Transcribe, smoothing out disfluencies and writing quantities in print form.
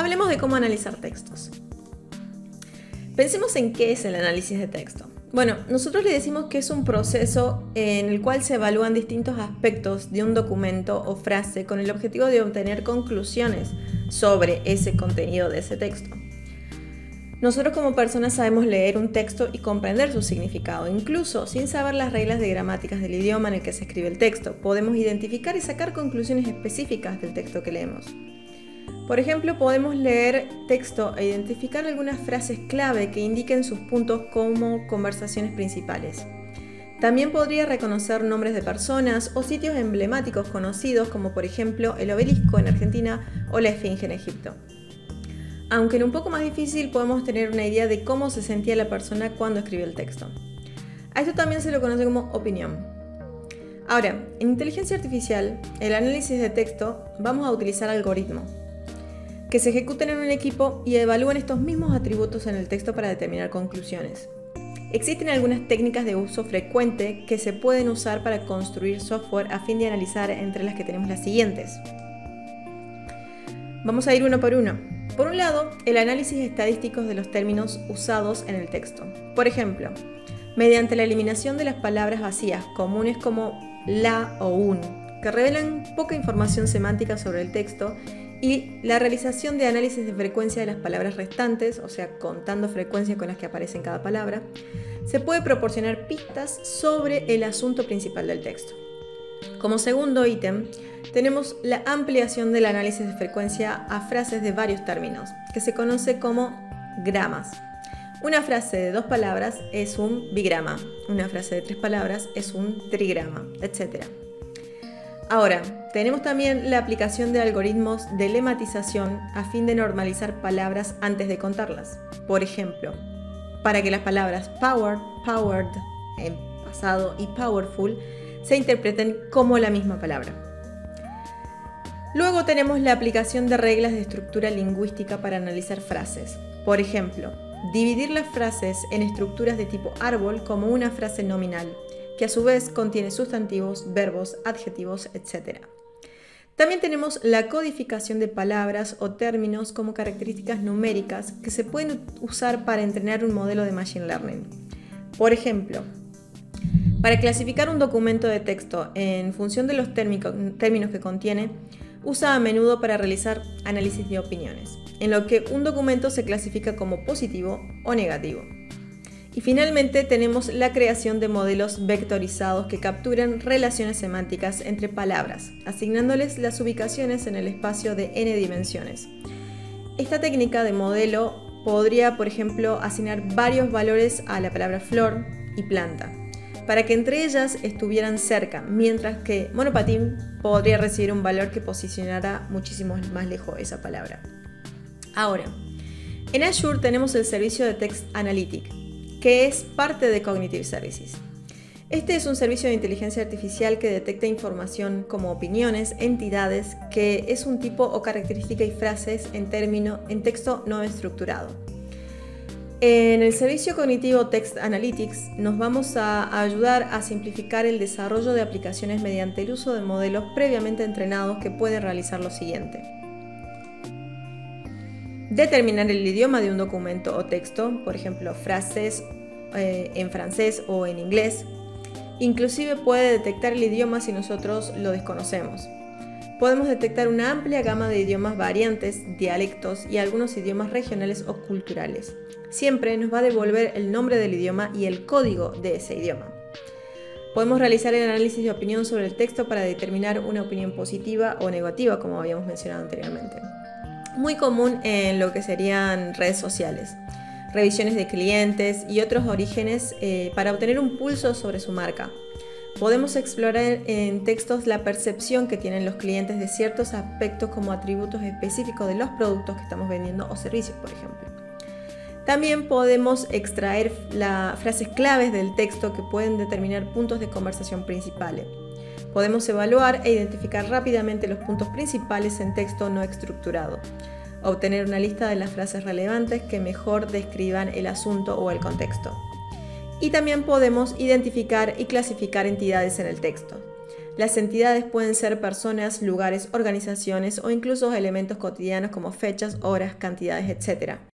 Hablemos de cómo analizar textos. Pensemos en qué es el análisis de texto. Bueno, nosotros le decimos que es un proceso en el cual se evalúan distintos aspectos de un documento o frase con el objetivo de obtener conclusiones sobre ese contenido de ese texto. Nosotros como personas sabemos leer un texto y comprender su significado, incluso sin saber las reglas de gramáticas del idioma en el que se escribe el texto. Podemos identificar y sacar conclusiones específicas del texto que leemos. Por ejemplo, podemos leer texto e identificar algunas frases clave que indiquen sus puntos como conversaciones principales. También podría reconocer nombres de personas o sitios emblemáticos conocidos como por ejemplo el Obelisco en Argentina o la Esfinge en Egipto. Aunque en un poco más difícil podemos tener una idea de cómo se sentía la persona cuando escribió el texto. A esto también se lo conoce como opinión. Ahora, en inteligencia artificial, el análisis de texto vamos a utilizar algoritmos que se ejecuten en un equipo y evalúan estos mismos atributos en el texto para determinar conclusiones. Existen algunas técnicas de uso frecuente que se pueden usar para construir software a fin de analizar, entre las que tenemos las siguientes. Vamos a ir uno por uno. Por un lado, el análisis estadístico de los términos usados en el texto. Por ejemplo, mediante la eliminación de las palabras vacías comunes como la o un, que revelan poca información semántica sobre el texto, y la realización de análisis de frecuencia de las palabras restantes, o sea, contando frecuencias con las que aparece en cada palabra, se puede proporcionar pistas sobre el asunto principal del texto. Como segundo ítem, tenemos la ampliación del análisis de frecuencia a frases de varios términos, que se conoce como gramas. Una frase de 2 palabras es un bigrama, una frase de 3 palabras es un trigrama, etc. Ahora, tenemos también la aplicación de algoritmos de lematización a fin de normalizar palabras antes de contarlas. Por ejemplo, para que las palabras power, powered en pasado y powerful se interpreten como la misma palabra. Luego tenemos la aplicación de reglas de estructura lingüística para analizar frases. Por ejemplo, dividir las frases en estructuras de tipo árbol como una frase nominal, que a su vez contiene sustantivos, verbos, adjetivos, etc. También tenemos la codificación de palabras o términos como características numéricas que se pueden usar para entrenar un modelo de Machine Learning. Por ejemplo, para clasificar un documento de texto en función de los términos que contiene, usa a menudo para realizar análisis de opiniones, en lo que un documento se clasifica como positivo o negativo. Y finalmente tenemos la creación de modelos vectorizados que capturan relaciones semánticas entre palabras, asignándoles las ubicaciones en el espacio de n dimensiones. Esta técnica de modelo podría, por ejemplo, asignar varios valores a la palabra flor y planta, para que entre ellas estuvieran cerca, mientras que monopatín podría recibir un valor que posicionara muchísimo más lejos esa palabra. Ahora, en Azure tenemos el servicio de Text Analytics, que es parte de Cognitive Services. Este es un servicio de inteligencia artificial que detecta información como opiniones, entidades, que es un tipo o característica y frases en texto no estructurado. En el servicio cognitivo Text Analytics nos vamos a ayudar a simplificar el desarrollo de aplicaciones mediante el uso de modelos previamente entrenados que pueden realizar lo siguiente: determinar el idioma de un documento o texto, por ejemplo, frases en francés o en inglés. Inclusive puede detectar el idioma si nosotros lo desconocemos. Podemos detectar una amplia gama de idiomas variantes, dialectos y algunos idiomas regionales o culturales. Siempre nos va a devolver el nombre del idioma y el código de ese idioma. Podemos realizar el análisis de opinión sobre el texto para determinar una opinión positiva o negativa, como habíamos mencionado anteriormente. Muy común en lo que serían redes sociales, revisiones de clientes y otros orígenes para obtener un pulso sobre su marca. Podemos explorar en textos la percepción que tienen los clientes de ciertos aspectos como atributos específicos de los productos que estamos vendiendo o servicios, por ejemplo. También podemos extraer las frases claves del texto que pueden determinar puntos de conversación principales. Podemos evaluar e identificar rápidamente los puntos principales en texto no estructurado. Obtener una lista de las frases relevantes que mejor describan el asunto o el contexto. Y también podemos identificar y clasificar entidades en el texto. Las entidades pueden ser personas, lugares, organizaciones o incluso elementos cotidianos como fechas, horas, cantidades, etc.